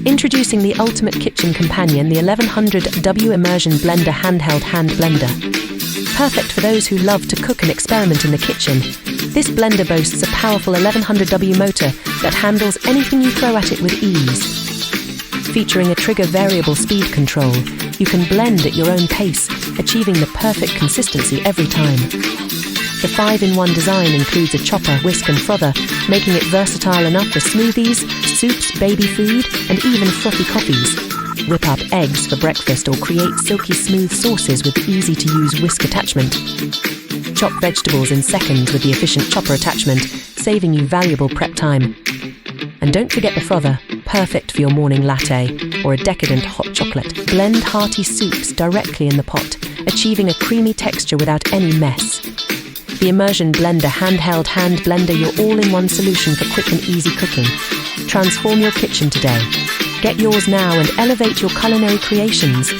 Introducing the ultimate kitchen companion, the 1100W Immersion Blender Handheld Hand Blender. Perfect for those who love to cook and experiment in the kitchen. This blender boasts a powerful 1100W motor that handles anything you throw at it with ease. Featuring a trigger variable speed control, you can blend at your own pace, achieving the perfect consistency every time. The 5-in-1 design includes a chopper, whisk and frother, making it versatile enough for smoothies, soups, baby food, and even frothy coffees. Whip up eggs for breakfast or create silky smooth sauces with the easy-to-use whisk attachment. Chop vegetables in seconds with the efficient chopper attachment, saving you valuable prep time. And don't forget the frother, perfect for your morning latte or a decadent hot chocolate. Blend hearty soups directly in the pot, achieving a creamy texture without any mess. The Immersion Blender Handheld Hand Blender, your all-in-one solution for quick and easy cooking. Transform your kitchen today. Get yours now and elevate your culinary creations.